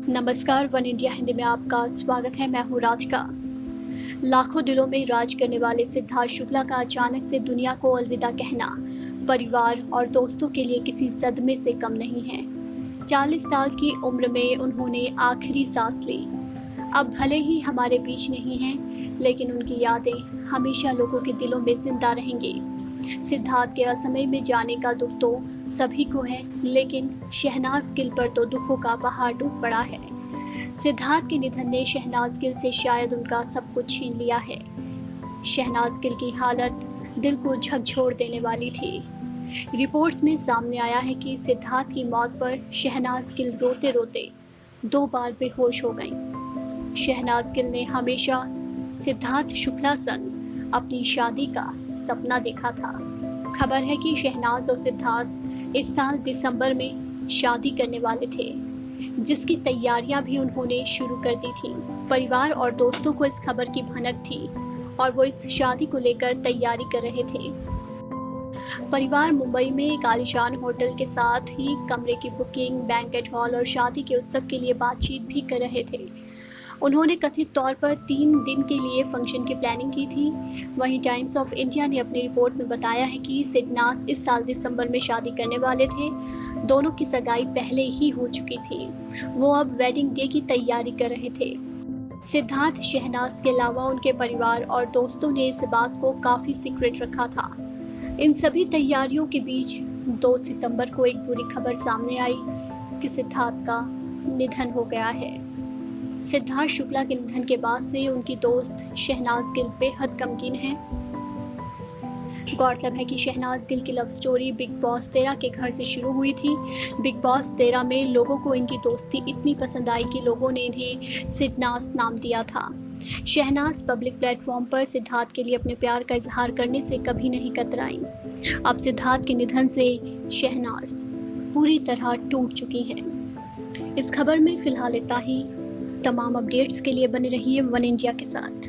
नमस्कार, one India Hindi में आपका स्वागत है। मैं हूँ राधिका। लाखों दिलों में राज करने वाले सिद्धार्थ शुक्ला का अचानक से दुनिया को अलविदा कहना परिवार और दोस्तों के लिए किसी सदमे से कम नहीं है। 40 साल की उम्र में उन्होंने आखिरी सांस ली। अब भले ही हमारे बीच नहीं हैं, लेकिन उनकी यादें हमेशा लोगों के दिलों में जिंदा रहेंगी। सिद्धार्थ के असमय में जाने का दुख तो सभी को है, लेकिन शहनाज गिल पर तो दुखों का पहाड़ टूट पड़ा है। सिद्धार्थ के निधन ने शहनाज गिल से शायद उनका सब कुछ छीन लिया है। शहनाज गिल की हालत दिल को झकझोर देने वाली थी। रिपोर्ट्स में सामने आया है कि सिद्धार्थ की मौत पर शहनाज गिल रोते रोते 2 बार बेहोश हो गईं। शहनाज गिल ने हमेशा सिद्धार्थ शुक्ला संग अपनी शादी का सपना देखा था। खबर है कि शहनाज और सिद्धार्थ इस साल दिसंबर में शादी करने वाले थे, जिसकी तैयारियां भी उन्होंने शुरू कर दी थी। परिवार और दोस्तों को इस खबर की भनक थी और वो इस शादी को लेकर तैयारी कर रहे थे। परिवार मुंबई में एक आलीशान होटल के साथ ही कमरे की बुकिंग, बैंकेट हॉल और शादी के उत्सव के लिए बातचीत भी कर रहे थे। उन्होंने कथित तौर पर 3 दिन के लिए फंक्शन की प्लानिंग की थी। वहीं टाइम्स ऑफ इंडिया ने अपनी रिपोर्ट में बताया है कि सिडनास इस साल दिसंबर में शादी करने वाले थे। दोनों की सगाई पहले ही हो चुकी थी। वो अब वेडिंग डे की तैयारी कर रहे थे। सिद्धार्थ शहनाज के अलावा उनके परिवार और दोस्तों ने इस बात को काफी सीक्रेट रखा था। इन सभी तैयारियों के बीच 2 सितंबर को एक बुरी खबर सामने आई कि सिद्धार्थ का निधन हो गया है। सिद्धार्थ शुक्ला के निधन के बाद से उनकी दोस्त शहनाज गिल बेहद गमगीन है। गौरतलब है कि शहनाज गिल की लव स्टोरी बिग बॉस 13 के घर से शुरू हुई थी। बिग बॉस 13 में लोगों को इनकी दोस्ती इतनी पसंद आई कि लोगों ने इन्हें सिडनास नाम दिया था। शहनाज पब्लिक प्लेटफॉर्म पर सिद्धार्थ के लिए अपने प्यार का इजहार करने से कभी नहीं कतराई। अब सिद्धार्थ के निधन से शहनाज पूरी तरह टूट चुकी है। इस खबर में फिलहाल इतना ही। तमाम अपडेट्स के लिए बने रहिए वन इंडिया के साथ।